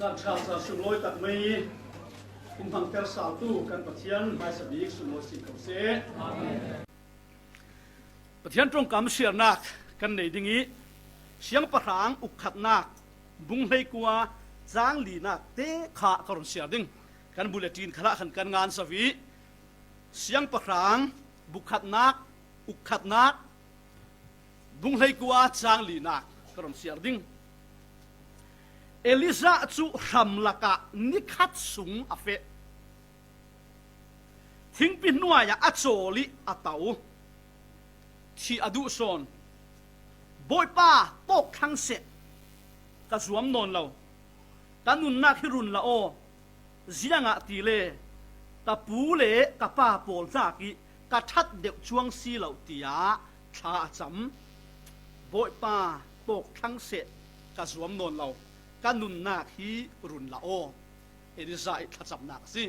จากชาวสุโลยตัดไม่อินฟังเตอร์สาวตู้กันปะเทียนไม่สบิกสุโลสิเขาเสปะเทียนตรงกำเสียนักกันในดิ่งนี้เสียงประหางอุกขัดนักบุ้งให้กัวจางลีนักเตะขากรอนเสียดิ่งกันบุเลตินขละขันกันงานสวีเสียงประหางบุกขัดนักอุกขัดนักบุ้งให้กัวจางลีนักกรอนเสียดิ่งเอลิซาจูรำลักะนิคัดสุงอเฟทิ้งปินนัวยาอัจโจลิอัตาวที่อดุสอนบอยป้าตกทั้งเสกกระสวมนอนเรากันนุนนักฮิรุนละโอเสียงะตีเลตะปูเลกะป้าโปลจากีกะทัดเด็กช่วงซีเหล่าตียาชาจำบอยป้าตกทั้งเสกกระสวมนอนเรากันนุนนักฮิรุนละโอเอดิซาอิทัดจำนักสิ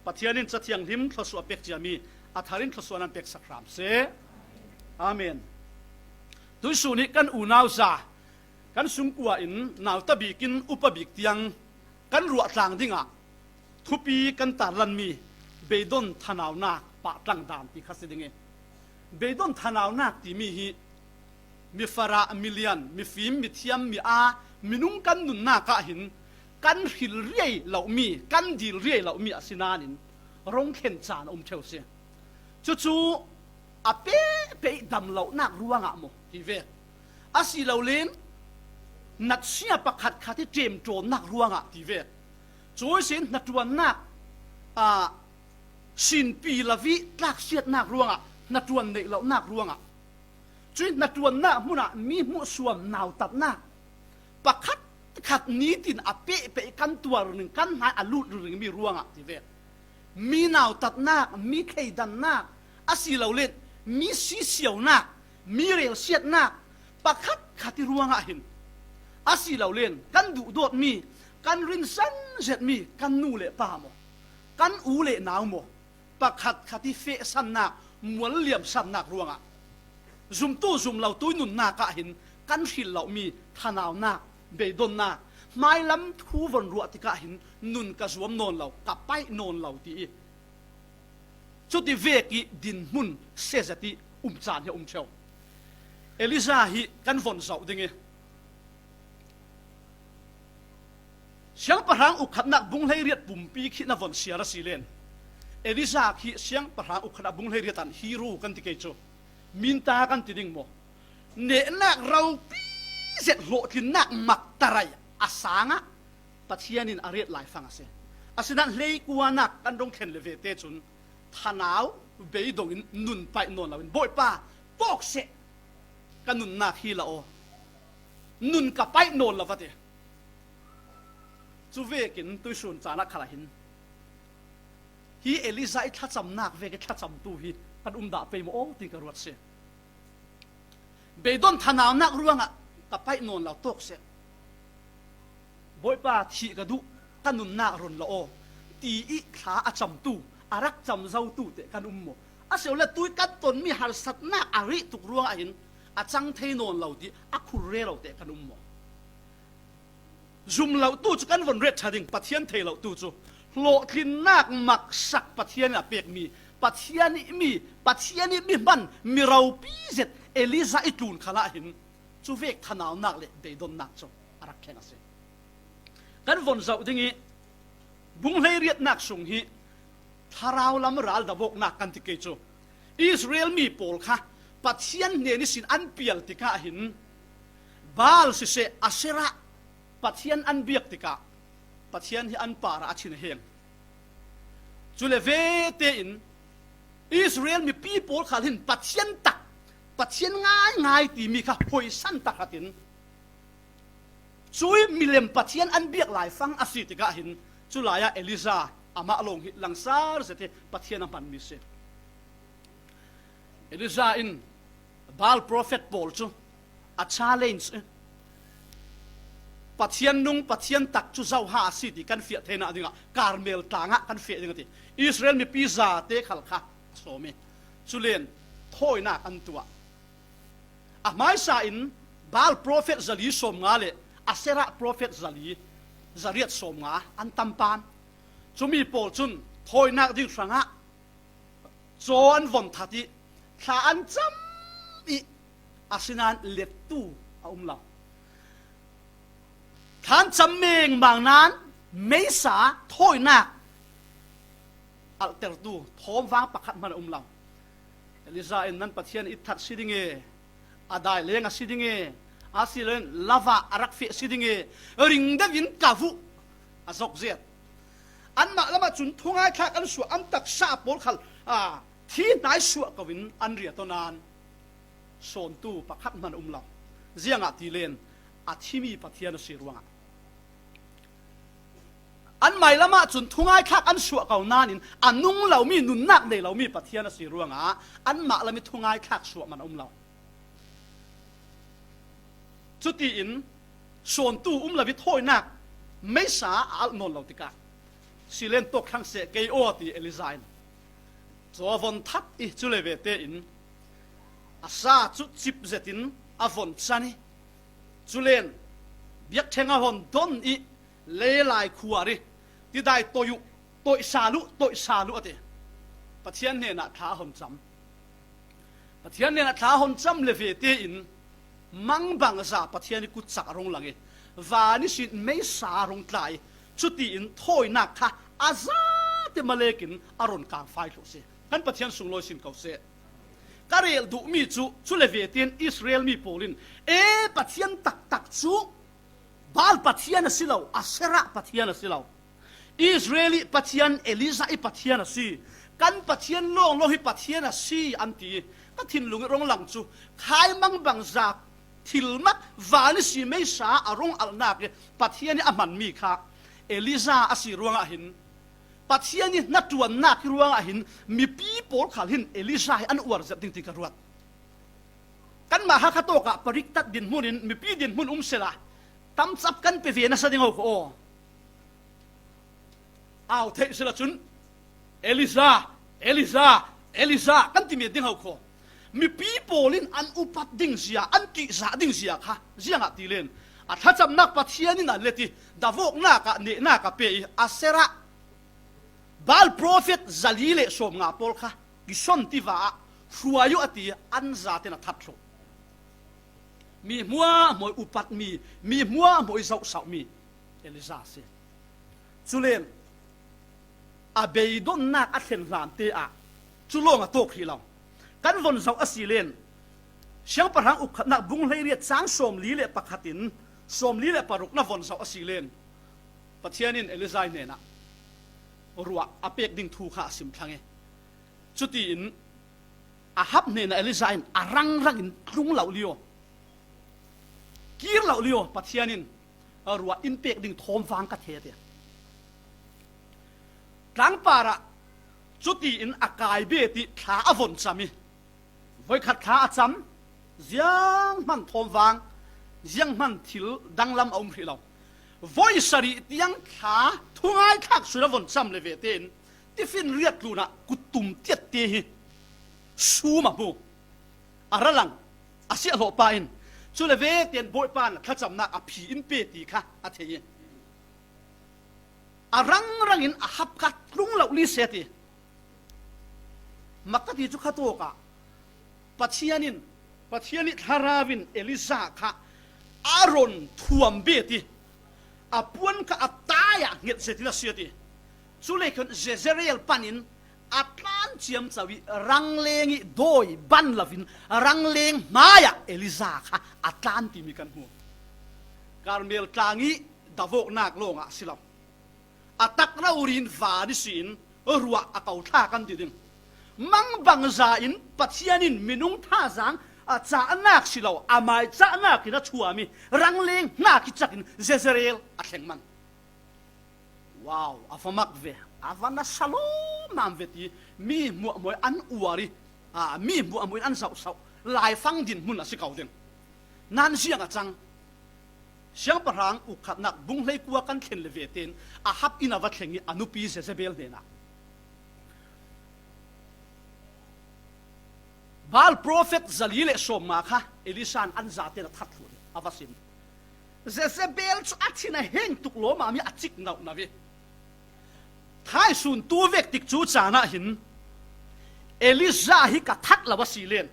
ปัทยานินจะเทียงหิมทศวเป็กจามีอัฐารินทศวนันเป็กสักครามเสอาเมนตุสุนิกันอูนาวซากันสุงกัวอินนาวตะบีกินอุปบิกเตียงกันรัวจางดิ่งอ่ะทุปีกันตาลันมีเบดอนทนาวนาปะตังดานที่ขัดดิ่งเบดอนทนาวนาที่มีฮีมีฟารามิเลียนมีฟิมมีเทียมมีอามีนุ่งกันนุนนากะหินกันหิลเรียเหล่ามีกันดีเรียเหล่ามีอสินานินร้องเข็นจานเชลเซียจู่ๆอาเป้ดำเหล่านักรัวงะโมที่เวอาศิเหล่าเลนนัดเสียประคัดขัดที่เจมโจนักรัวงะที่เวช่วยสินนัดวันนักสินปีละวิลักเสียนักรัวงะนัดวันเนเหล่านักรัวงะช่วยนัดวันนักมุนะมีมุสวมนาวตัดนักประคัดขัดนี้ตินอาเป้กันตัวหนึ่งกันหายอลุดหนึ่งมีรัวงะที่เวมีนาวตัดนักมีเคยดันนักอาศิเหล่าเลนมีสีเสียวนักมีเรียวเสียดนักประคัดขัดที่รัวงะหินอาศิเหล่าเลนกันดุโดดมีกันรินสันเสร็จมีกันนูเละป่าโมกันอูเละหนาวโมประคัดขัดที่เฟสันนักมวนเหลี่ยมสันนักรัวงะซุ่มตู้ซุ่มเหล่าตุ้ยนุนนักะหินกันหินเหล่ามีทนาวนักเบดอนนักไม่ล้ำทูวันรัวติกะหินนุนกระสวมนอนเหล่ากับไปนอนเหล่าตีจุดที่เวกิดินมุนเสจติจานเฮเชลเอลิซาฮิกันฝนเสาดึงเสียงประหางอุกขัดนักบุ้งให้เรียดปุ่มปีขิดนฝนเสียระสีเลนเอลิซาฮิเสียงประหางอุกขัดบุ้งให้เรียดตันฮีโร่กันติเกจโจมินตากันติดิงโมเนนักเราปีเสร็จโลทินนักมักตะไรอาสางะปัทยานินอารีดหลายฟังเสอาศัยนั้นเลยกัวนักกันรงเข็นเลเวเตจุนทนาวเบยดงนุนไปนอนเราเป็นบ่อยป้าปอกเสกันนุนนักฮีละโอนุนกับไปนอนเราวะเตจูเวกินตุยสุนจานักขลาหินฮีเอลิซาอิทัดจำนักเวกิทัดจำตูฮีกันด่าไปโมโอติกรวดเสเบยดอนทนาวนักรัวงะกับไปนอนเราตกเสบ่อยป้าที่กระดุกันนุนนักรอนละโอตีอีขาอาจำตูอารักจำเจ้าตู้เตะกันโมอาเสียวละตุยกันตนมีหาสัตนักอาริตุกรัวอินอาจังเทนอนเราดีอาคุเรเราเตะกันโมซุมเราตู้จุกันวันเรชาดิงปัทยันเทเราตู้จุโลทินนักมักสักปัทยันเปียกมีปัทยันมีมันมีเราปีเซตเอลิซาอิตูนขลาหินจูเวกทนาวนักเลยเดดอนนักจงอารักแค่นั้นเองกันวันเสาร์ดิ่งนี้บุ้งเลยเรียดนักส่งฮีทาราวลำรัลดาบกนักกันติเกจูอิสราเอลมีโพลค่ะปัทยันเนนิสินอันเปียลติกาหินบาลสิเซอาเซระปัทยันอันเบียกติกาปัทยันที่อันปาระชินเฮงจุเลเวเตอินอิสราเอลมีปีโพลขาหินปัทยันตักปัทยันง่ายตีมีค่ะหอยสันตักหินช่วยมิเลมปัทยันอันเบียกหลายฟังอาศิติกาหินจุลายาเอลิซาอามาลงหิลังซาร์เสตปัทยันอันปันมิเซเอลิซาอินบาลโปรเฟตโพลจูอาชาเลนส์ปัทยันนุ่งปัทยันตักจุเจ้าหาสิติกันเฟียเทน่าดิงะคาร์เมลตางะกันเฟียดิงะติอิสราเอลมีพิซซ่าเตะขลค่ะโซเมจุเลนทอยนักอันตัวไม่ใช่อินบาลโปรเฟตซาลีสมงาเลอาเซระโปรเฟตซาลี zariat som nga an tampan chumi pol chun thoi nak ding sanga cho an von thati tha an cham i asinan let tu a umla than cham meng bang nan meisa thoi nak alter tu thom wang pakhat man umla Eliza in nan pathian ithat sidinge adai lenga sidinge asilen lava arak fi sidinge ring da win kavu azok zet an ma lama chun thungai khak an su am tak sa pol khal thi nai su ka win an ria to nan son tu pakhat man umlaw zianga ti len a thimi pathian si ruanga an mai lama chun thungai khak an su ka nanin anung law mi nun nak nei law mi pathian si ruanga an ma lami thungai khak su man umlaw chuti in son tu lawi thoi nak mai sa al non law tika silen tok khang se ke o ti elizain zo von that I chule ve te in asa chu chip zetin avon chani chulen biak thenga hon don I le lai khuari ti dai toyu toi salu ate pathian ne na tha hom cham pathian ne na tha hom cham le ve te in mang bang za pathian ku chak rong lange wani sin mei sa rong tlai chuti in thoi nak kha aza te malekin aron kang fai lo se kan pathian sung lo sin kau se karel du mi chu le ve ten Israel mi polin pathian tak chu bal pathian asilo asera pathian asilo Israeli pathian Eliza I pathian asi kan pathian long lo hi pathian asi anti ka thin lung rong lang chu khai mang bang za thilmak wani si mei sa arong alnak pathian aman mi kha Eliza asi ruanga hin pathian ni natuan nak ruanga hin mi people khal hin Eliza an uar zat ding ka ruat kan ma ha khato ka pariktat din munin mi pi din mun sela tam chap kan pe ve na sa ding ho ko aw the sela chun Eliza kan ti me ding ho ko mi people in an upat ding sia an ki za ding sia kha zianga ti len a thacham nak pathian in leti davok na ka ne na ka pe asera bal prophet zalile som nga pol kha gison ti wa huayu ati an za te na thatlo mi mua moi upat mi mua moi zau sau mi Eliza se chulen a beidon nak a thlen ran te a chulonga tok hi law kan von zau asilen siang parang ukhat na bung hlei ria chang som li le pakhatin som li le paruk na von zau asilen pathianin Eliza ne na ruwa apek ding thu kha sim thange chuti in a hap ne na Eliza in arang in tlung law lio kir law lio pathianin ruwa in pek ding thom wang ka the te tlang para chuti in akai be ti tha avon chami voi khat kha acham ziang man thom wang ziang man thil danglam om hri law voi sari tiang kha thungai khak suravon cham le ve ten tifin riat luna kutum tiat te hi suma bu aralang asia lo pain chule ve ten boy pan khacham na a phi in pe ti kha a thei arang rangin a hap kha tlung lo li se ti makati chu khato ka pathiani tharavin Eliza kha aron thuam be ti apuan ka ataya nget setina siati chule kon Jezreel panin atlan chiam chawi ranglengi doi ban lavin rangleng maya Eliza kha atlanti mi kan hu Karmel tlangi davok nak longa silam atak na urin va di sin ruwa akau tha kan diding mang bang za in pathianin minung tha zang a cha anak silaw amai cha anak ina chuami rangleng na ki chakin Jezreel a thlengman wow afamak ve avana salom nam veti mi mu moi an uari mi mu moi an sau lai fang din mun asikau den nan siang a chang siang parang ukhat nak bung hlei kwa kan thlen le veten a hap ina wa thlengi anupi Jezebel dena bal prophet zalile som ma kha Elisan an zate na thatlu avasim Jezebel chu achina heng tuk lo ma mi achik nau na vi thai sun tu vek tik chu chana hin Elisa hi ka thak la wa silen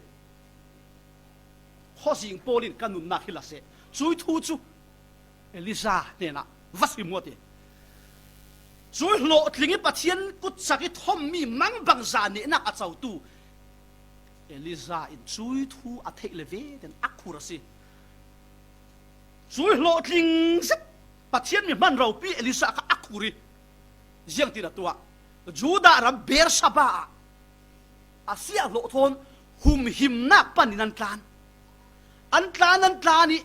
ho sing polin kanun na hilase chui thu chu Elisa ne na vasi mo te chui lo tlingi pathian kut saki thom mi mang bang za ne na achau tu Elisa in chui thu a thei le ve den akhura si chui lo tling zet pathian mi man rau pi Elisa ka akhuri jiang ti na tua Juda ram ber saba asia lo thon hum him nak panin an tlan ni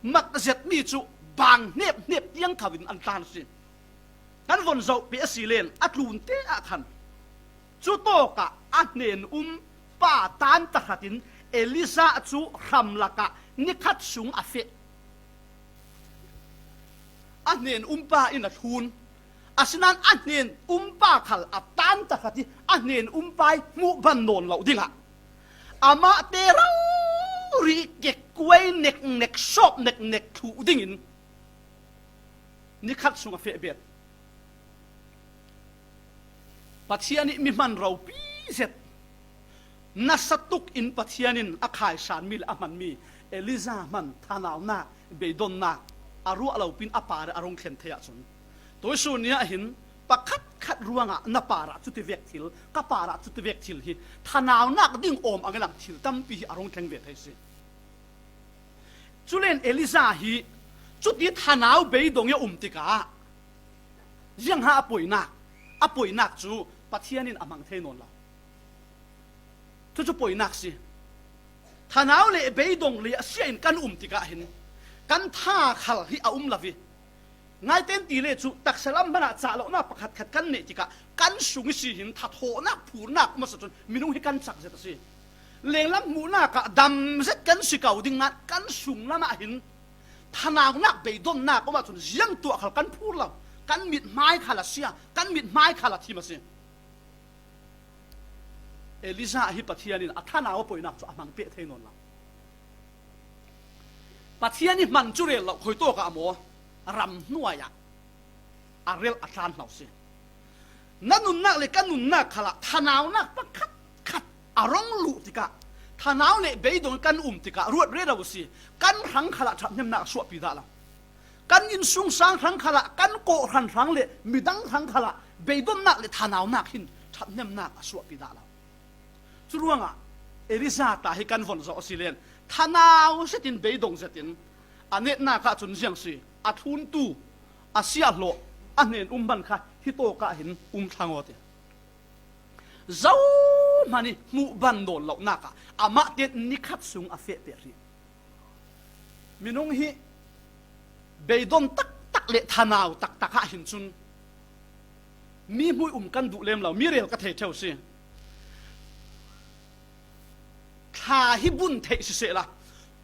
mak zet mi chu bang nep tiang khawin an tlan sin kan von zo pe asilen atlun te a khan chu to ka nen pa tan ta khatin Elisa chu ramlaka nikhat sung afe nen pa in a thun asinan nen pa khal atan ta khati nen pai mu ban non lo dinga ama te rau ri ke kwai nek shop nek thu dingin nikhat sung afe bet pathiani mi man rau pi zet nasatuk in pathianin akhai san mil aman mi Elisa man thanaw na beidon na aru alo pin apara arong khen thea chun toy su nia hin pakhat khat ruanga na para chu ti vek thil ka para chu ti vek thil hi thanaw nak ding om angalang thil tampi arong thleng ve thai se chulen Elisa hi chu ti thanaw beidong ya tika yang ha apoinak chu pathianin amang theinon la chu poinak si thanaw le beidong le asian kan tika hin kan tha khal hi a lavi ngai ten ti le chu taksalam bana cha lo na pakhat khat kan ne tika kan sung si hin tha tho na phur na ma sa chun minung hi kan chak zeta si lenglam mu na ka dam zet kan si kau ding na kan sung lama hin thanaw nak beidon na ko ma chun jiang tu khal kan phur la kan mit mai khala sia kan mit mai khala thi ma si Elisa hi pathianin athana wa poina chu amang pe theinon la pathiani man churel lo khoi to ka mo ram nuaya arel athan hnau se nanun nak le kanun nak khala thanaw nak pakhat khat arong lu tika thanaw le beidong kan tika ruat re da si kan rang khala thap nem nak suwa pi da la kan in sung sang rang khala kan ko rang le midang rang khala beidon nak le thanaw nak hin thap nem nak suwa pi da la churuanga Elisa ta hi kan von zo silen thanaw setin beidong setin anet na ka chun jiang si athun tu asia lo anen ban kha hi to ka hin thangote zo mani mu ban don lo na ka ama te nikhat sung afe pe ri minung hi beidon tak le thanaw tak ha hin chun mi mui kan du lem lo mi rel ka the theu si tha hi bun thei se la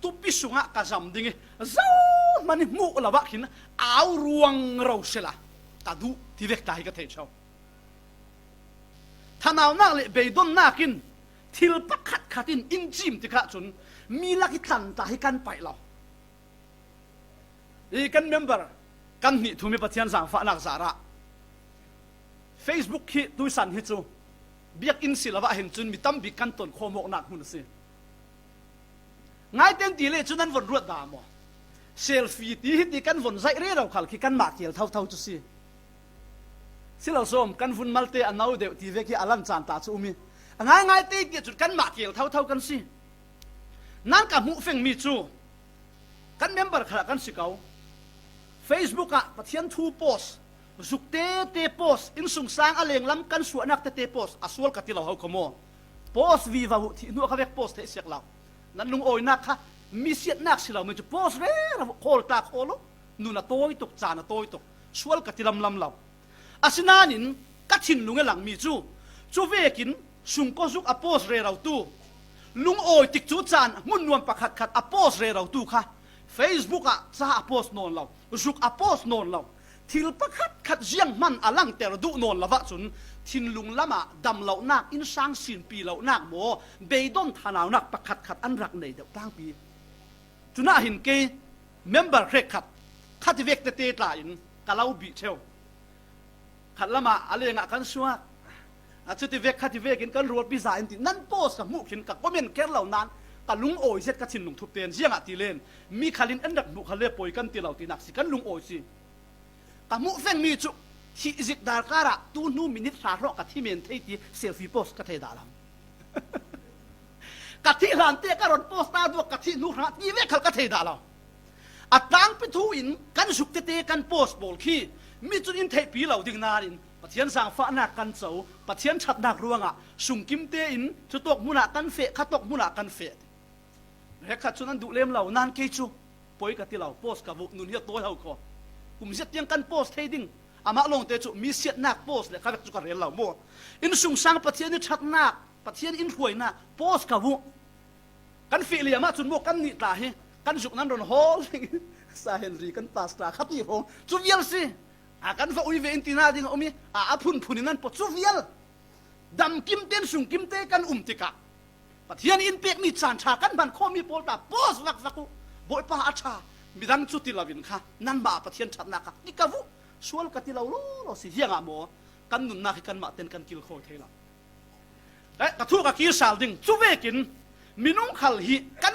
tu pi sunga ka jam dinge zo mani mu la wa khin aw ruang ro sela ta du ti vek ta hi ka thei chau thanaw nak le beidon nakin thil pakhat khatin in jim ti kha chun mi la ki tlan ta hi kan pai lo e kan member kan ni thumi pathian sang fa nak zara Facebook hi tu san hi chu biak in silawa hin chun mi tam bi kan ton khomok nak hun se ngai ten ti le chunan von ruat da mo selfie ti kan von zai re ro khal ki kan ma kiel thau chu si silo som kan vun malte anau de ti ve ki alam chan ta chu mi ngai te ti chu kan ma kiel thau kan si nan ka mu feng mi chu kan member khala kan si kau Facebook a pathian thu post zuk te post in sung sang aleng lam kan su anak te post aswal ka ti lo hau komo post viva hu ti nu ka vek post te sek law nan lung oi nak ha mi siat nak silaw me chu post re khol ta kholo nu na toy tok cha na toy tok swal ka tilam lam law asinanin ka thin lunga lang mi chu vekin sung ko zuk a post re raw tu lung oi tik chu chan mun nuam pakhat khat a post re raw tu kha Facebook a cha a post non law zuk a post non law thil pakhat khat jiang man alang ter du non lawa chun thin lung lama dam lo nak in sang sin pi lo nak mo beidon thanaw nak pakhat khat an rak nei de tang pi tuna hin ke member rek khat ขัดเวกเตะตาอินกะเล่าบีเชลขัดละมาอะไรงะกันชัวอาจจะที่เวกขัดที่เวกินกันรวดพิซซ่าอินตินั่นโพสกับมุขินกับว่าเมียนแก่เหล่านั้นกะลุงโอยเสร็จกะชินลุงทุบเตียนเสียงอะตีเลนมีขลินอันดับบุคเลปอยกันตีเหล่าตีนักสิกันลุงโอยสิกะมุเฟงมีจุที่จิตดาร์การะตูนูมินิตสารกะที่เมียนเทตีเซลฟี่โพสกะเทดาลังกะที่หลานเตะกะรอนโพสตาตัวกะที่นูรัดยี่เวกขัลกะเทดาลังอัตางไปทูอินกันสุกเตะกันโพสบอลขี้มีจุดอินเทปีเหล่าดิ่งนารินปะเทียนสางฟ้าหนักกันเสาปะเทียนชัดดักรวงอ่ะสุงกิมเตอินจุดตกมุนักกันเฟะขัดตกมุนักกันเฟะเฮขัดชุนันดูเล่มเหล่านานเกจูปอยกะที่เหล่าโพสกับวุนุนเฮียตัวเหล่าก็กุมเสียยังกันโพสเทดิ้งอามาลงเตจูมีเสียนักโพสเลยข้าจุกเรียนเหล่ามัวอินสุงสางปะเทียนนี่ชัดนักปะเทียนอินห่วยนักโพสกับวุกันเฟะเลยมาจุนมัวกันนิตาเฮกันสุกนั้นโดนโฮลสาเฮนรีกันปาสตาขัดที่พงจุดเยลสิakan fa uive intina ding umi apun phuninan po chuvial dam kim ten sung kim te kan tika pathian in pek mi chan tha kan ban khomi polta pos lak vaku boi pa acha midang chuti lavin kha nan ba pathian thatna ka nikavu sual katila lo si hianga mo kan nun na kan ma ten kan kil kho thela ka thu ka ki sal ding chuvekin minung khal hi kan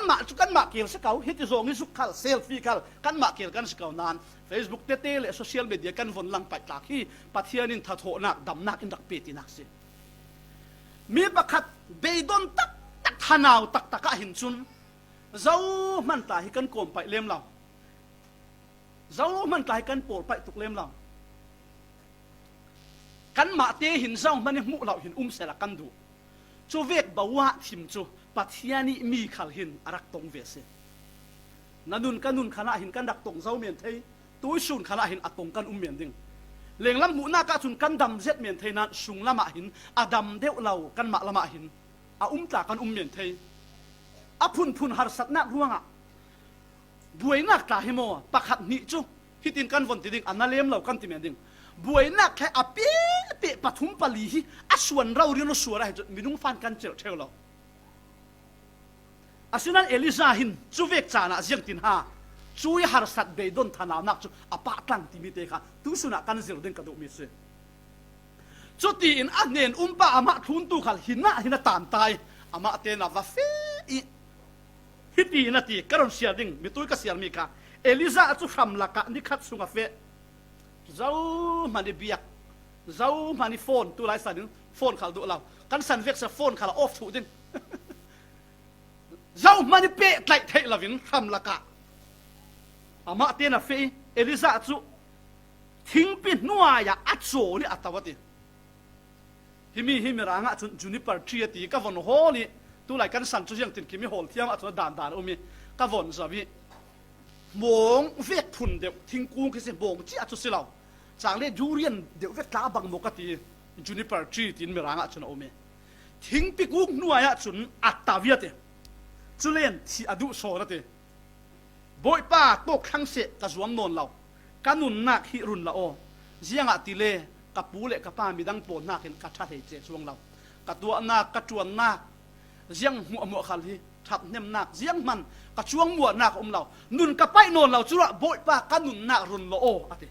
ma kil sakau hit zong hi suk khal selfie khal kan ma kil kan sakau nan Facebook te le social media kan von lang pat tak hi pathianin tha tho nak dam nak in dak pe ti nak se mi pakhat beidon tak tak thanau tak taka hin chun zau man ta hi kan kom pai lem law zau man ta hi kan pol pai tuk lem law kan ma te hin zau man mu law hin sela kan du chu vek bawa thim chu pathiani mi khal hin arak tong ve se nanun kanun khana hin kan dak tong zau men thei túi sun khana hin atong kan miền ding leng lam mu na ka chun kan dam zet miền thei na sung lama hin adam deuh lau kan ma lama hin a ta kan miền thei a phun har sat na ruanga buai nak ta hi mo pakhat ni chu hitin kan von ti ding analem lau kan ti miền ding buai nak khai a pe pathum pali hi a suan rau ri no suara hi minung fan kan chel theu lau asinan Eliza hin chu vek chana jiang tin ha chui har sat be don thana nak chu apa tang ti mi te kha tu suna kan zir den ka do mi se chu ti in anen pa ama thun tu khal hina tan tai ama te na va fe i hiti na ti karon sia ding mi tu ka sial mi ka Eliza chu kham la ka ni khat sunga fe zau mani biak zau mani phone tu lai san phone khal do law kan san vek sa phone khala off thu ding zau mani pe tlai thei lavin kham la ka ama tena fe Eliza chu thingpin nuaya acho ni atawati himi ranga chun juniper tree ti ka von holi tu lai kan san chu jang tin kimi hol thiam a chu dan umi ka von zawi mong vek phun de thingkung ki se bong chi a chu silaw changle durian de vek ta bang mokati juniper tree tin mi ranga chun umi thingpi kuk nuaya chun atawiate chulen thi adu so na te boi pa to khang se ka zuam non law kanun nak hi run la o zianga tile ka pu le ka pa mi dang po nak hin ka tha thei che chuang law ka tua na ka chuan na ziang mu khal hi thap nem nak ziang man ka chuang mu nak law nun ka pai non law chura boi pa kanun nak run lo o ate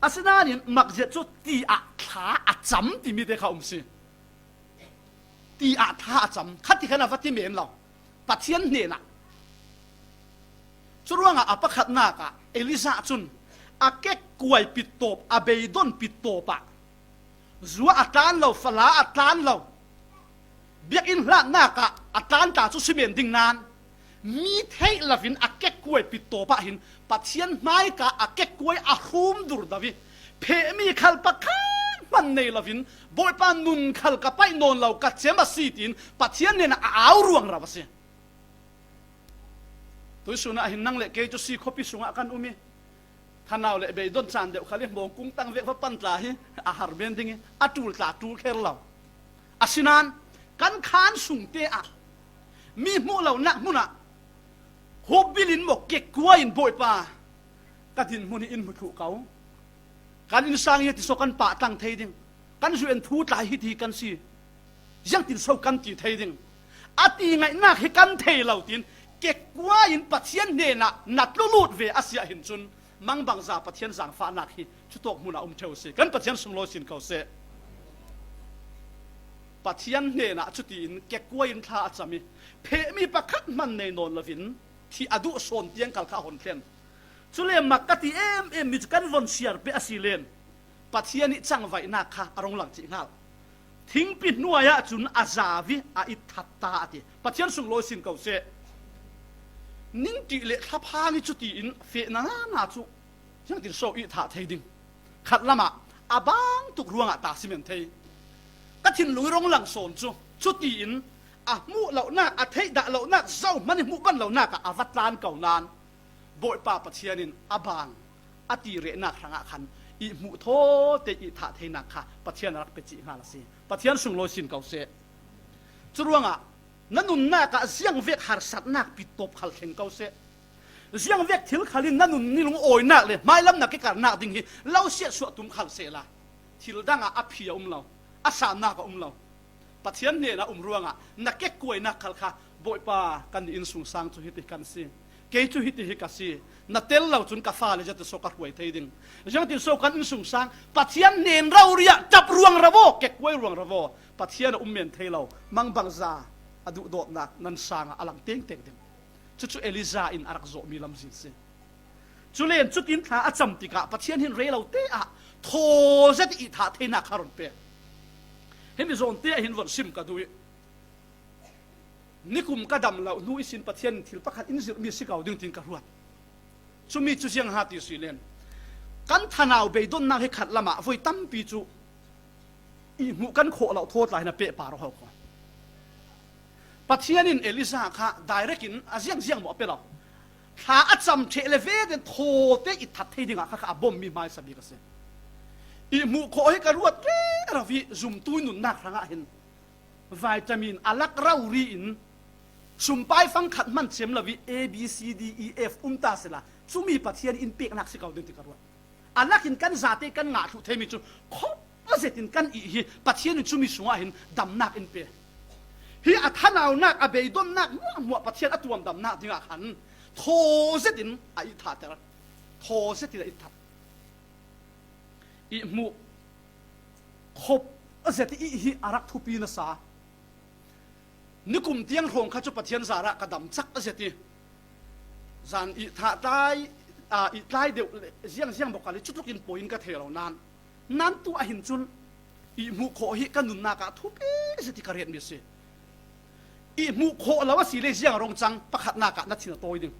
asina nin mak je chu ti a tha a cham ti mi te kha si ti a tha a cham khati khana vati men law pathian ne na churuanga apakhat na ka Eliza chun akek kuai pitop abeidon pitopa zuwa atan lo fala atan lo biak in hla na ka atan ta chu simen ding nan mi thei lavin akek kuai pitopa hin pathian mai ka akek kuai ahum dur dawi phe mi khal pakhan man nei lavin boy pa nun khal ka pai non lo ka chema sitin pathian ne na aw ruang ra base tôi suna hin nang le ke cho si copy sunga kan umi thanau le be don chan de khali mong kung tang ve va pan tla hi a har ben ding a tul ta tul kher law asinan kan khan sung te a mi mu law nak muna hobilin mo ke kwa in boy pa katin muni in mu thu kau kan in sang hi ti so kan pa tang thei ding kan zu en thu tai hi ti kan si yang tin so kan ti thei ding ati ngai nak hi kan thei law tin ke kwa in pathian ne na natlulut ve asia hin chun มังบังซาปะเทียนสังฟ้านักฮีชุดตกมุนาเทวเสกันปะเทียนสุงโลสินเขาเสปะเทียนเนี่ยนะชุดอินแกกวยอินท่าจามีเพมีปะคัดมันในนนละวินที่อดุโซนเตียงกัลข้าหนเทียนจุเลมักกะติมิจกันวันเชียร์เปอสิเลนปะเทียนนี่จังไว้นักค่ะอารมณ์หลังจิงาทิ้งปิดนัวยะจุนอาซาวิอาอิทัตตาติปะเทียนสุงโลสินเขาเสนิ่งติเลทับพานิจุติอินเฟนานาจุยังติดโซอิถาเทดิงขัดละมาอาบังตุกรวงตาสิเมนเทก็ทิ้งลุยรงหลังโซนจุติอินมูเหล่านักเทดะเหล่านักเจ้ามันมูบันเหล่านักอาวัตลานเก่านานบ่อยป่าปะเทียนินอาบังอติเรนักขังขันอิมุโทเตอิถาเทนักค่ะปะเทียนรักเปจิงาลสิปะเทียนสุงโลสินเก่าเสจุรวงนั่นนุนนักเสียงเวกหาสัตนักปิดตบขัลเข่งเก่าเสเสียงเวกทิลขัลินนั่นนุนนี่ลงโอยนักเลยไม่ล้ำนักกิการนักดิ่งฮีเล่าเสียสวดตุมขัลเสละทิลดังอภิยเราอาสานักเราปะเทียนเนี่ยนะรวงนักเก็กกวยนักขัลค่ะบ่อยป่ากันอินสุงสังจุฮิติกันสิเกยจุฮิติฮิกัสินัดเตลเราจุนกาฟ้าเลยจะติดโซกัดหวยเทดิงยังติดโซกันอินสุงสังปะเทียนเนียนเราเรียจับรวงระโวเก็กกวยรวงระโวปะเทียนเมียนเทเรามังบังซาอดุโดนักนันสางอลังเต็งเต็งเต็งจุเอลิซาอินอารักโซมีลำสินสิจุเลนจุดินท่าอาจำติกะปะเทียนหินเรเราเตะโทเซตอิถาเทนักคารุนเปเห็นมีโซนเตะหินวันซิมกันด้วยนิคุมกระดำเรานุ้ยสินปะเทียนทิลปะขัดอินสิมีสิเก่าดึงทิ้งกระรวดจุมีจุเสียงหาติสิเลนกันทนาวเบยดนนักให้ขัดละมาไว้ตั้มปีจุอีมุกันโคเราโทษหลายนะเปะป่าเราเขาปะเทียนินเอลิซาค่ะได้เรกินอาเซียงเซียงหมอเปล่าถ้าอาจำเชลเวเดนโทเตอิทัดเทดิงอ่ะค่ะบ่มมีไม้สบีกเสอีมุโคให้กระรวดเกระวิซุมตุยนุนนักครั้งเห็นวิตามินอลักเรารีอินซุมไปฟังขัดมันเชื่อมละวิ A B C D E F ตาเสละซุมีปะเทียนอินเปียกนักสิเก่าเดินติกระรวดอลักอินกันซาเตกันงาทุเทมิจุคบเสตินกันอีปะเทียนซุมีสวงเห็นดำนักอินเปียฮีอัฐานาวนักอเบยดนนักมัวปะเทียนอตัวมดำนักดิงขันโทเสตินอิทัดแต่ละโทเสตินอิทัดอิมุคบเสติอิอารักทุปีนสานิคุมเตียงโรงข้าจุปะเทียนสาระกระดำจักเสติจานอิทัดได้อิทัดเดียวเสียงบอกกันเลยชุดกินป่วยกันเทเรานั้นตัวหินจุนอิมุโคฮิกันนุนนากะทุปีเสติกระเรียนมิสิอีมุโคแล้วว่าสีเลเซียงรงจังประคัดนากะนัดชินาโตยดึง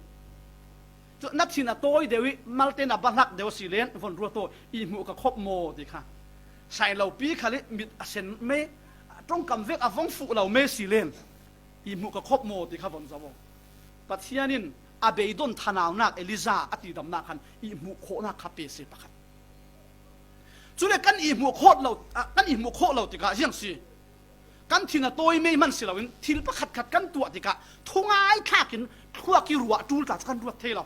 จุนัดชินาโตยเดวิมัลเตนับบังลักเดวสีเลนวนรัวโตอีมุกะคบโมดิค่ะใส่เราปีขัดมิดเซนเมต้องกำเวกอวงฟุเราเมสีเลนอีมุกะคบโมดิค่ะวนซาวปัจเจียนินอาเบยดอนทนาวนักเอลิซาอติดำนักขันอีมุโคนักขับเปเสประคัดจุเลกันอีมุโคเราติกะยังสีกันทินาโตยไม่มันสิเราเป็นทิลปะขัดกันตัวติกะทุ่งไอ้ข้ากินทั่วกิรัวจูลตัดกันรัวเทเรา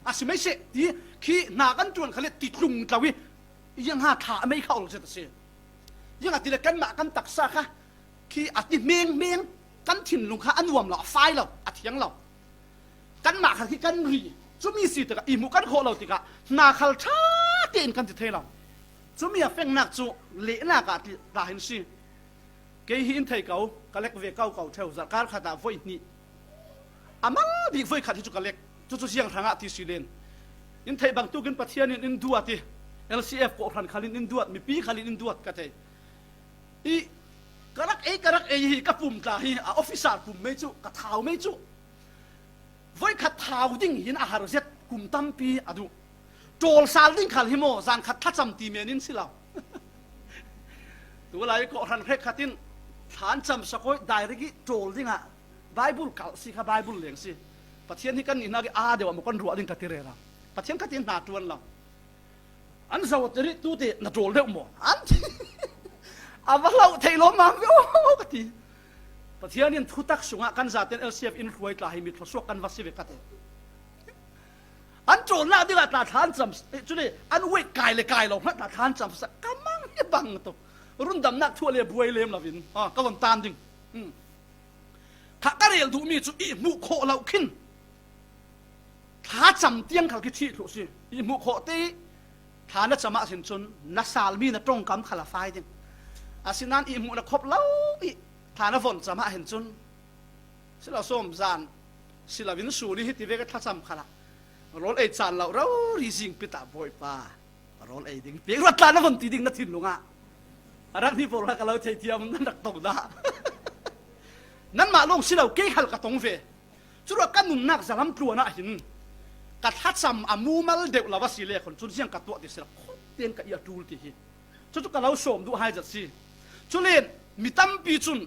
อาสิไม่เสดีขี้นากันจวนเขาเรียกติดลุงตะวิยังหาขาไม่เข้าหรอกเสียยังอาทิตย์กันมากันตักซะค่ะขี้อาทิตย์เมียงกันถิ่นลุงค่ะอันรวมเราไฟเราอาทิตย์ยังเรากันมาค่ะที่กันรีจะมีสิติกะอีมุกันโคเราติกะนาขัลชาเตียนกันติเทเราจะมีเฟงนักจูเละนักอาทิตย์ตาเห็นสิเกี่ยหินไทยเก่าก็เล็กเวเก่าเท่าจากการขัดไฟนี่อามันดีไฟขัดที่จุกเล็กจุดเสียงทางอาทิตย์สิเลนหินไทยบางตัวกันปะเทียนอินดัวที่ LCF โกรันขัลินอินดัวมีปีขัลินอินดัวก็ได้อีกระรักฮีกับปุ่มตาฮีออฟฟิศาร์ปุ่มไม่จุกระเท้าไม่จุไฟขัดเท้าดิ้งหินอาหารเสร็จกลุ่มตั้มปีอดูโจลซาลดิ้งขัดหิโมจานขัดทัดจำตีเมนินสิเราตัวอะไรก็รันเพลขัดินฐานจำสกุลได้ริกิโจลดิ้งอะไบเบิลเก่าสิค่ะไบเบิลเหลียงสิปะเทียนที่กันนี่นักเดี๋ยวมันก็รัวดิ้งกัติเรล่ะปะเทียนกัตินหนาจวนเราอันสวัสดิ์ตู้เตะน่าโจลเร็วหมดอันว่าเราเทลมาโอ้กัติปะเทียนนี่ทุตักสุงะกันซาเตนLCF อินฟลูเอตลาให้มีทศกัณฐ์วัสิเวกัติอันโจลน่าดิ้งอะตาฐานจำจุดนี้อันเวกไกลเลยไกลเราพระตาฐานจำสักกำมังยังบังตัวรุ่นดำนักทั่วเลยบวยเลมละวินก็วันตามจริงถ้าก็เรียนถูกมีจุดอีมุโคเราขึ้น ท้าจำเตียงเขาคิดที่ถูกสิอีมุขตีฐานจะมาสินจนนักสาลมีนักตรงกำขลาไฟดิอาสินันอีมุนักคบเล่าอีฐานฝนจะมาเห็นจนสิเราส้มจานสิเราวินสูนี่ที่เวกท้าจำขลาโรลเอจานเราริซิงปิตาบอยป้าโรลเอดิ้งเปียกรัตานฝนตีดิ้งนัดทิ้งลงอ่ะรักที่พวกเราเราเทียมนั่นนักตกได้นั่นมาลงสิเราเกี่ยวกับตรงเฟจุดกันนุ่นนักจะทำตัวน่ะหินกัดทัดซ้ำอามูมัลเด็กเราว่าสิเล่คนจุดเสียงกัดตัวที่สิเราเตียนกับยาดูที่หิจุดกันเราสมดูให้จัดสิจุดเล่นมีตั้มปีจุน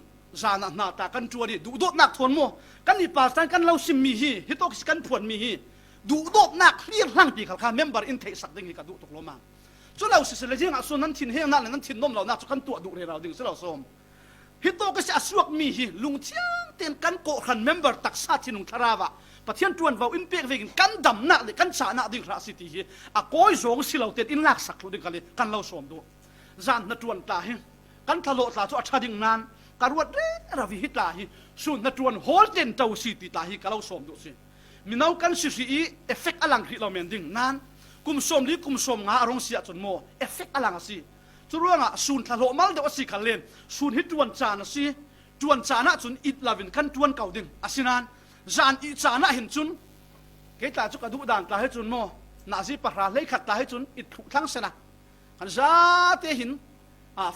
จานาตากันจัวดิดูโดดนักทวนโมกันนี่ป่าสันกันเราสิมีฮีฮิตอกสกันผวนมีฮีดูโดดนักเลี้ยงหลังปีขลาเมมเบอร์อินเทสักดิ้งกับดูตกลงมาจุดเราสิเลยยังส่วนนั้นทิ้งเฮียนั่นนั้นทิ้งนมเราหน้าจุดกันตัวดูเลยเราดิ้งสิเราสมฮิตโตก็จะสวกมีฮีลุงเชียงเตียนกันโกขันเมมเบอร์ตักซาที่นุงทาราวะปะเทียนจวนว่าอินเปียกเวกินกันดำหน้าเลยกันชาหน้าดิ้งราสิทีฮีอะก้อยโจงสิเราเตียนอินลักสักลุดิ้งกันเลยกันเราสมดูจานนัดจวนตาฮีกันทะโลตาจุดชาดิ้งนานการวัดเร่ราวิฮิตลาฮีส่วนนัดจวนโฮลเดนเจ้าสิติตาฮีกันเราสมดูสิมีน้องกันสิอีเอฟเฟกต์อลังฮิเราเมนดิ้งนานกุมสมลีกุมสมงาอารมณ์เสียจนโมเอฟเฟกต์อลังสิจุดเรื่องอ่ะส่วนทะโลมัลเดี๋ยวสิขันเล่นส่วนฮิตจวนจานสิจวนจานะจุนอิดลาวินกันจวนเก่าดิ่งอาศินันจานอิจานะเห็นจุนเกิดตาจุกกระดูด่างตาให้จุนโมนาซีปะราเลยขัดตาให้จุนอิดถูกทั้งเสนะขันซาเตหิน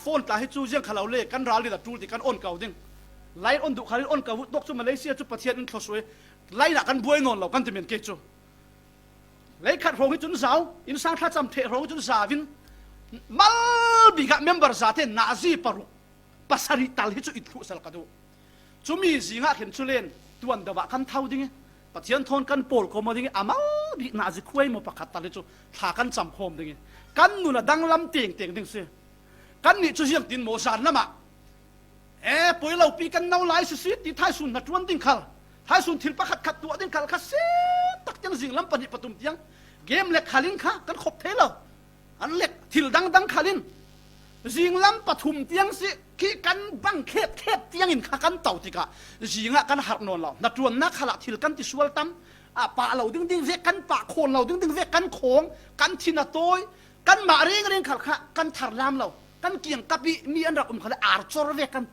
โฟนตาให้จูเจียงขลาวเล่กันราลีดับจูติกันอ้นเก่าดิ่งไล่อ้นดุขาลีอ้นเก่าตกจุมาเลเซียจุประเทศนั้นเขาสวยไล่หนักกันบวยนอนเรากันจะเป็นเกจูไล่ขัดโรงให้จุนสาวอินสร้างท่าจำเทโรงให้จุนสาวินมัลบิกะเมมเบอร์ซาเทนาซีปารุภาษาอิตาลีจุอิทุสัลกัดูจุมีสิงห์เห็นชุเลนตัวนเดวะกันเท่าดิ้งปัจจัยทนกันโปลก็มาดิ้งอามาบินาจิคุยมาประคัตตาลิจุถากันจำโคมดิ้งกันนู่นดังลำเตียงดิ้งสิกันนี่จุเสียงดินโมซานนะมาป่วยเราปีกันน่าไล่สิที่ท้ายสุนนัดวันดิ้งขัลท้ายสุนทิลประคัตขัดตัวดิ้งขัลขัดเสียตักยังสิงลำปนิปตุมเตียงเกมเล็กขัลินค่ะกันขบเทลอันเล็กทิลดังขัลินสิงลำปฐุมเตียงสิขี้กันบังเข็บเตียงอินข้ากันเต่าติกะสิงะกันหักนอนเรานัดวนนักขลักทิลกันติสวลตั้มป่าเราดึงเวกันป่าโคนเราดึงเวกันโขงกันทินาโต้ยกันมาเร่งขัดขะกันถารลามเรากันเกี่ยงกับมีอันรักขัดอาร์จอร์เวกัน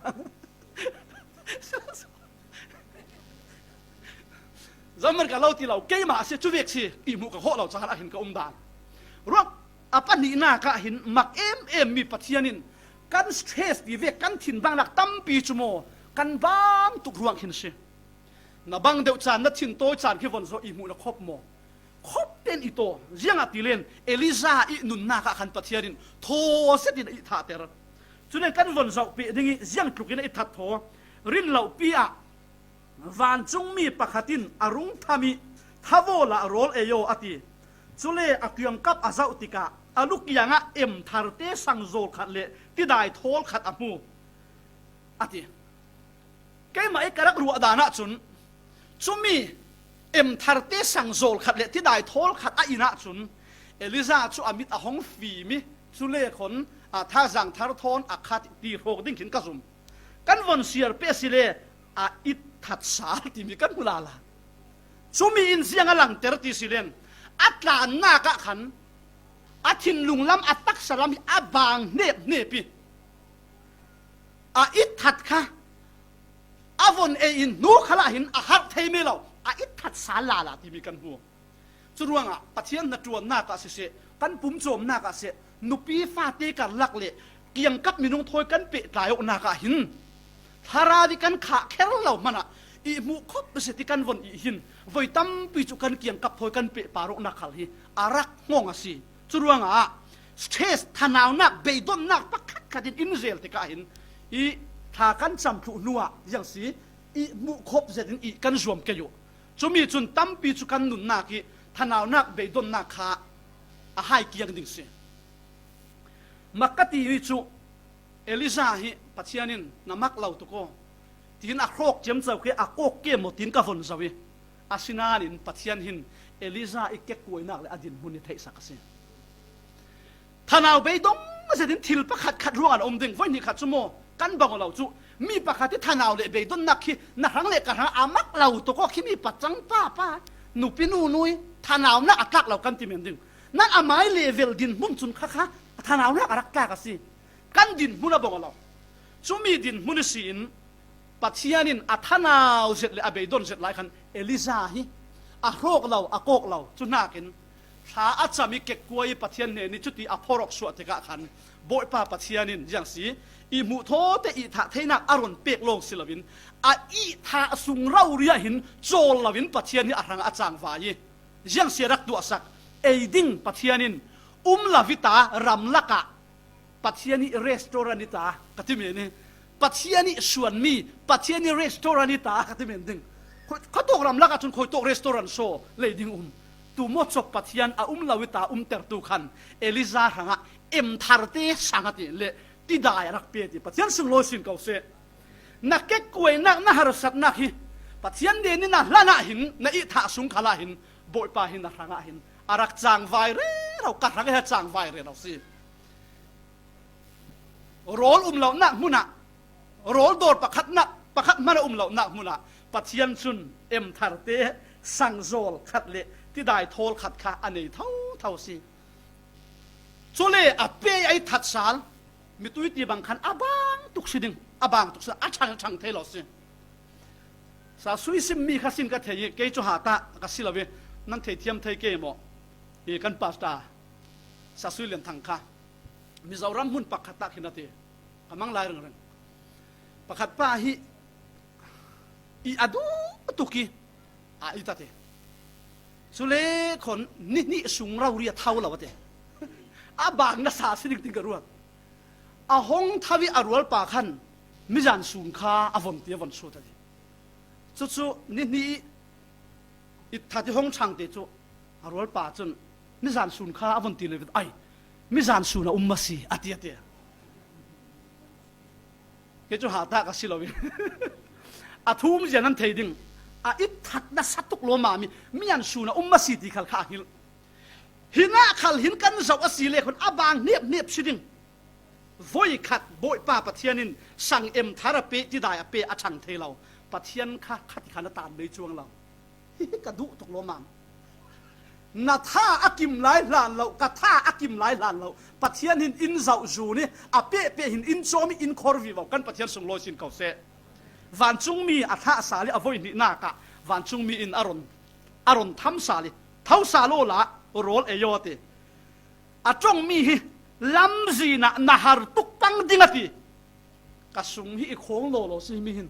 จำมันกับเราที่เราเกี่ยมาเสียจุเวกสิอีมุกับโหเราจะหาเห็นกับดานรักปันนี้น่ากะเห็นมักมีปัจจัยนินกันสเตสดีเวกันถิ่นบางหลักตั้มปีจุโมกันบางตุกรวงเห็นสิน่ะบางเดียวจานนัดถิ่นโตจานที่วันโซอีมุนักคบโมคบเป็นอีโตเจียงอติเลนเอลิซาอีนุนน่ากะขันปัจจัยนินโทเสดินอิทาเตอร์จุดนั้นกันวันโซปีดิ่งเจียงตุกินอิทัดโทรินเหล่าปีอะวันจงมีปะขัดินอรุงทามิทาวละโรลเอโยอติจุเลอกิยงกับอาซาอุติกาอลุกยังะทาร์เตสังโซขัดเลที่ได้ทอลขัดอมูอติแกมากระรักรัวดานะจุนจุมีทาร์เตสังโซขัดเลที่ได้ทอลขัดอินะจุนเอลิซาจุอามิตอาหงฟีมิจุเลคนท่าจังทาร์ทอนอาคาตีโรกดิ้งขินกระซุมกันวันเสียร์เปสิเลอิทัดสาที่มีกันมุลาลาจุมีอินเสียงหลังเตอร์ติสิเลนอัตลานนากะขันอาทินลุงลำอัตักสลามีอาบางเนปีอิทธัดค่ะอาวอนเอินนูขลาหินอาหักเทมิลาอิทธัดสาลาลาที่มีกันหัวจุดว่างปัจเจียนนัดจวนนากะเสกันปุ่มโจมนากะเสนุปีฟาเตกันลักเละเกี่ยงกับมีนงถอยกันเปะตายอกนากะหินทาราดิกันขาแค่เรามันอีมุคบเสติกันวนอีหินไว้ตั้มปีจุกันเกี่ยงกับถอยกันเปะปารกนักขัลฮีอารักงงสิจุดว่างสเตสทนาวนักเบยดอนนักปักขัดอินเซลติกาหินอีถ้ากันจำถูนัวอย่างสิอีมุคบเสติอีกันรวมกันอยู่จุมีจุนตั้มปีจุกันนุนนักอีทนาวนักเบยดอนนักขาให้เกี่ยงดิ่งสิมักกะตีวิจุเอลิซาฮิปัจเจียนินนามักเหล่าตุโกทีนอักโรกเจียมเจ้าคืออักโกเกมหมดทีนกะฝนสวีอาศินานินปัจเจียนหินเอลิซาอีกเก็กกวยนักเลยอดินมุนิเทสักสิท่านเอาไปดงมาเสด็จทิลประคัดขัดร่วงอันอมดึงไว้นี่ขัดสมอกันบังเราจุมีประคัดที่ท่านเอาเลยไปดงนักขี้นักหังเล็กกันอามักเราตุโกขี้มีปัจจังป้าหนูปีนูนุย ท่านเอาหน้าอัตลักเรากันที่เหมือนดึงนั่นอาไม้เลเวลดินมุ่งจุนค่ะท่านเอาหน้าอัตลักกันสิกันดินมุ่งระบงเราจุมีดินมุ่งสินปัจเจียนินอัธนาวเสร็จเลยอเบดอนเสร็จหลายคันเอลิซาฮิอะโรกเราอะโกกเราจุน่ากินถ้าอาจจะมีเก็กกวยปัจเจียนเนี่ยนี่จุดที่อพอรกสวดเทกะคันบ่อยป้าปัจเจียนินอย่างสีอีมุโทเตอีทะเทนักอารอนเปียกลงสิลวินอีทาสุงเราเรียหินโจลวินปัจเจียนิอารังอาจางวายยังเสียรักตัวสักเอดิ้งปัจเจียนินลาวิตารำลักะปัจเจียนิรีสตอรันิตากติเมนี่ปัจเจียนิส่วนมีปัจเจียนิรีสตอรันิตากติเมนดึงเขาตกรำลักะจนคอยตกรีสตอรันโซเลยดิ้งตูมดจบปัจเจียนลาวิตาเตอร์ตูคันเอลิซาหังทาร์เตสังติเลที่ได้รักเปียติปัจเจียนสุงโลสินเขาเสนักเก็กวยนักนาหารสัตนักฮิปัจเจียนเดนินะละนาหินนัอีทาสุงขลาหินบ่อยปาหินนักรังหินอารักจางไวเรเรากัดรักให้จางไวเรเราสิโรลเราหนักมุนะโรลโดดประคัดนักประคัดมันเราหนักมุนะปัจเจียนสุนทาร์เตสังโซลขัดเลที่ได้โทลขัดขาอันนี้เท่าสิสุเลอเปย์ไอทัดสารมีตัวที่บางคันอบางตุกสิดิงอบางตุกสิช่างเทลสิสาสุยซิมมีข้าสินก็เทียเกยจูหาตาก็สิลาเวนั่นเทียมเทเกมอีกันปัสตาสาสุยเลียนทางข้ามีเจ้ารัมมุนปักขัดตาขินาเตกำลังไล่เรื่องปักขัดป้าฮิอีอดูตุกีอีตาเตสุเลคนนี่สุงเราเรียเท่าเราเตอบางนักษาสิดิงติงกรัวหงทวีอรวลปาขันมิจานสุนคาอวันเตียวันสุดที่จุดนี่อิทธิหงช่างเตจุอรวลปาจนมิจานสุนคาอวันเตียเลยไอมิจานสุนมัสีอติยเตียเกจุหาตากสิลวิทุ่มเจนันเทดิงอิทธินัสัตุกโลมามีอันสุนมัสีที่ขัลข้าหิลหินะขัลหินกันสาวสีเล่คนอบางเนียบสิดิงvoi khat boi pa pathianin sang thara pe ti dai pe a chang the lo pathian kha khat khana tan nei chuang lo ka du tok lo mam na tha akim lai lan lo ka tha akim lai lan lo pathianin in zau zu ni a pe hin in chomi in khor vi wa kan pathian sung lo sin kau se van chung mi a tha sali a voi ni na ka van chung mi in aron tham sali thau sa lo la rol e yote a chong mi hiลำจีน่ะหาร์ตุกปังดิ้งตีกระสุงฮีโค้งโลสิมิหิน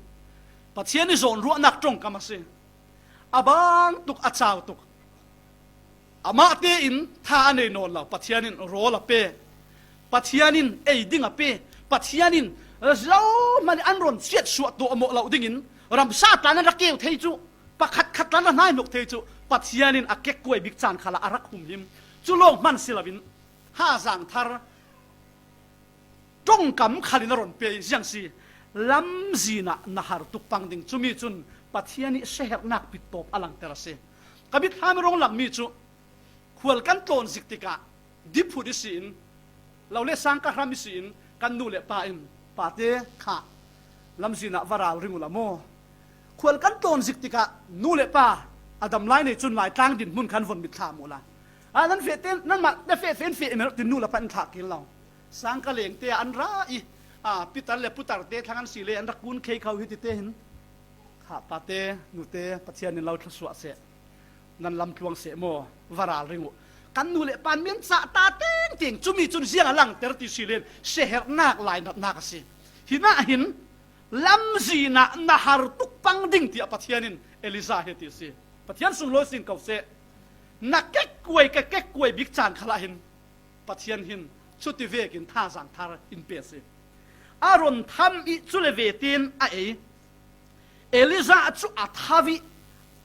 ปัจเจียนิโซนรัวนักจงกามาสิอบางตุกอาชาวตุกอามาเตอินท่าในนอนเราปัจเจียนินโรลเปปัจเจียนินดิ้งเปปัจเจียนินเรามันอันรอนเสียดสวดตัวอโมเราดิ้งินรำซาตานันรักเกี่ยวเทจูปักขัดลานนายนกเทจูปัจเจียนินอักเก็กกวยบิกจานขลาอารักหุมหิมจุโลกมันสิลาวินห้าสังทาร์จงกำขลินรอนเปียยังสีลำจีน่ะหาร์ตุกปังดิ่งจุมีจุนปัทยานิเชฮนักปิดตบอลังเตระเซกบิดฮามรงหลังมีจุขวลกันโตนสิกติกะดิพูดิสินเราเลสังกะฮามิสินกันนูเลปาอินปาเตค่ะลำจีน่ะวาราลริงุลาโมขวลกันโตนสิกติกะนูเลปาอดัมไลในจุนหลายตั้งดินมุนคันวนมิดทามูลานั่นเฟตนั่นมาได้เฟตเมรตินูละพันถักกินเราสังกะเลงเตอันร้ายพิตันเลปุตตาเตทางอันสีเลอันรักกุนเคยเขาหิติเตหินข้าปาเตนูเตปัจเจียนินเราทศวเสนั่นลำทวงเสโมวาราริงูกันนูเลปันเมียนสะตาเต็งเต็งจุมีจุนเสียงหลังเตรติสีเลนเชฮร์นักลายนักสิหินะหินลำจีน่ะหาร์ตุกปังดิ่งที่ปัจเจียนินเอลิซาเฮติสิปัจเจียนสุนโลสินเขาเสนักเก็กกวยบิกจานขลาหินปัจเจียนหินชุดที่เวกินท่าสังทาร์อินเปียสิอารอนทำอิจุเลเวตินเอลิซาจุอัทาวิ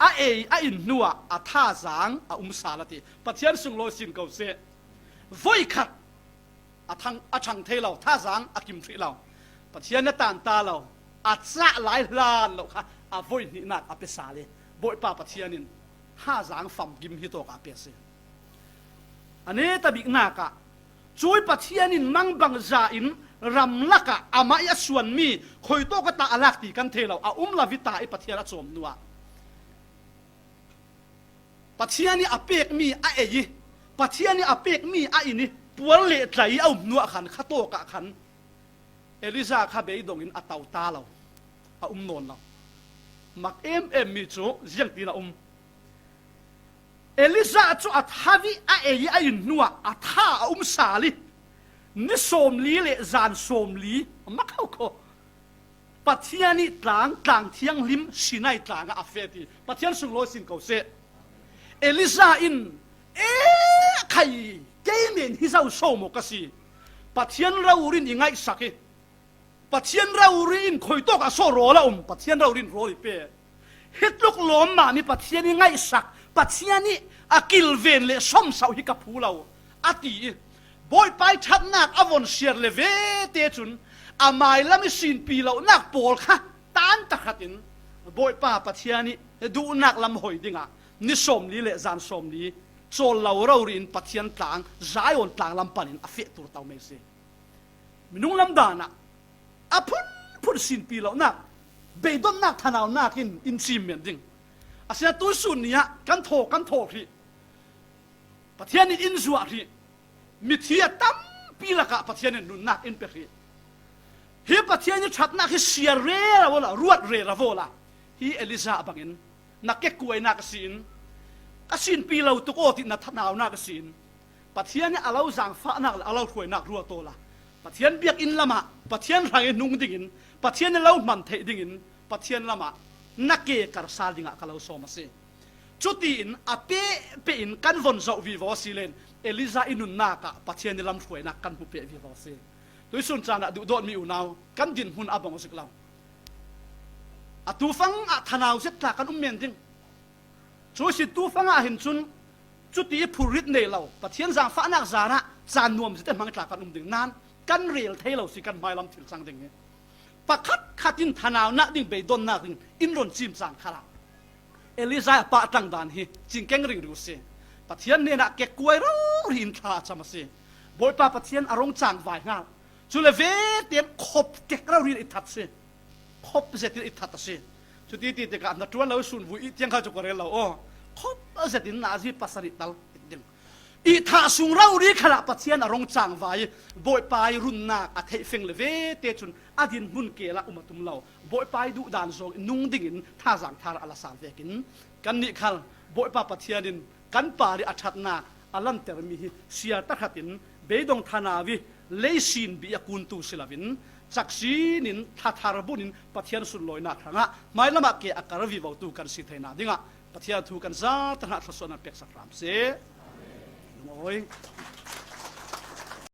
อินนัวอัท่าสังสาลติปัจเจียนสุงโลสินเขาเสvoiขัดช่างเทเราท่าสังกิมทรีเราปัจเจียนตันตาเราจะหลายล้านเราค่ะvoiนี่นักเปสาเลบ่อยป้าปัจเจียนินห้าสังฟัมกิมฮิโตกาเปียสิอันนี้ตบิกนากะช่วยปัจเจียนินมังบังจาอินรำลักะอามายส่วนมีคอยโตกตาอลักตีกันเทเราลาวิตาไอปัจเจียนจอมนัว ปัทยานี่อเปกมีอะเอยีปัทยานี่อเปกมีอะอินี่ปวลเละใจเอาหนัวขันข้าโตกะขันเอลิซาข้าเบยดงอินอัตตาตาเราอานนเรามักมีจูเจียงตีนะเอลิซาจูอัตฮาวิอะเอยีอะอินนัวอัตฮาสาลีนิสมลีเลจานสมลีมักเขาโคปัทยานี่ต่างเที่ยงลิมสินัยต่างอาเฟตีปัทยานสุงโลสินเขาเสเอลิซาอินใครเกมเนฮิซาโซโมกสีปัทยานเรารินยังไงสักปัทยานเรารินคอยตกอาโซโรละปัทยานเรารินโรลิเปฮิตลุกล้มมามีปัทยานยังไงสักปัทยานี่อากิลเวนเลสมสาวฮิกับผู้เราอตีบอยไปชัดนักอวนเชียร์เลเวเตจุนอาไมละไม่สินปีเรานักโปลค่ะตานตะขัดินบอยป้าปัทยานี่ดูนักลำหอยดิ่งอ่ะนิสมลีเลจานสมลีโซลเรารินปัทยานต่างใจอ่อนต่างลำปันินอเฟตัวเตาไม่เสียมินุงลำดานะอาพุ่นสินปีเรานักเบดอนนักทนาวนักอินซีเมนดิ่งอาเซียตัวสุนเนี่ยกันโถที่ปัทยานี่อินสวะที่มิเทียตั้มปีละกะปัทยานี่นุนนักอินเปรีเฮียปัทยานี่ชัดนักฮิเสียเร่ละวะละรวดเร่ละวะละฮีเอลิซาบังอินนักเก็กกวยนักสินปีเราตุกโอตินัทนาวนักสินปัทยานี่อาเราจังฟ้านักอาเราถวยนักรัวโตละปัทยานเบียกอินละมาปัทยานไรนุ่งดิ่งอินปัทยานนี่เรามันเทดิ่งอินปัทยานละมานักเกกรสาดิ่งอะเราโซมาเซจุดอินอาเปอินกันวนเจ้าวิวสิเลนเอลิซาอินุนนักปัทยานนี่ลำถวยนักกันผู้เปวิวเซโดยส่วนจานะดูโดนมีอุณาวกันดินหุ่นอับองสิกลาวอะตูฟังอะทนาวเสตากันเมียนดิ่งช่วยสิตูฟังอะเห็นจุนจุดที่ผู้ริดเนเราปัทยานจางฟ้านักจาระจานนวมสิเตมังตากันดิ่งนั้นกันเรียลเทเราสิกันไม่ลำถิลสังดิ่งเนี่ยปะคัดขัดินทนาวนักดิ่งไปโดนนักดิ่งอินรอนจิมจางขลาเอลิซาปะตั้งดานฮีจิงเก่งริงรู้เสียปัทยานเนี่ยนักเก็กกวยเราหินขาจำมาเสียบอยปะปัทยานอารมณ์จางไว้งาจุเลเวเตียนขบเก็กเราเรียนอิทัดเสียขบเสร็จอิทัดเสียจุดที่ติดกันนัดวันเราสุนวุ้ยเตียงข้าวจุกเรเราโอ้ขบเสร็จนาซีปัสสริตัลดิ่งอิทัดสุงเราเรียนขณะปัทยานอารมณ์จางไว้บอยไปรุ่นนักอัฐเฟงเลเวเตจุนอดินมุนเกละอุมาตุมเราบอยไปดูดานโซนุ่งดิ่งท่าสังทารอัลสานเวกินกันนี่ขัลบอยปะปัทยานินกันปาริอัชัดนาอัลลันเตอร์มีเสียตะขัดินเบดงธนาวิเลสินบิอากุนตูศิลวินจักซีนินทัทารบุนินปัทยานสุนลอยนักหางะไม่ละมาเกอการวิวตูกันสิเทนาดิ่งะปัทยาทูกันซาตนะทศนันเป็กสักรามเสโอ้ย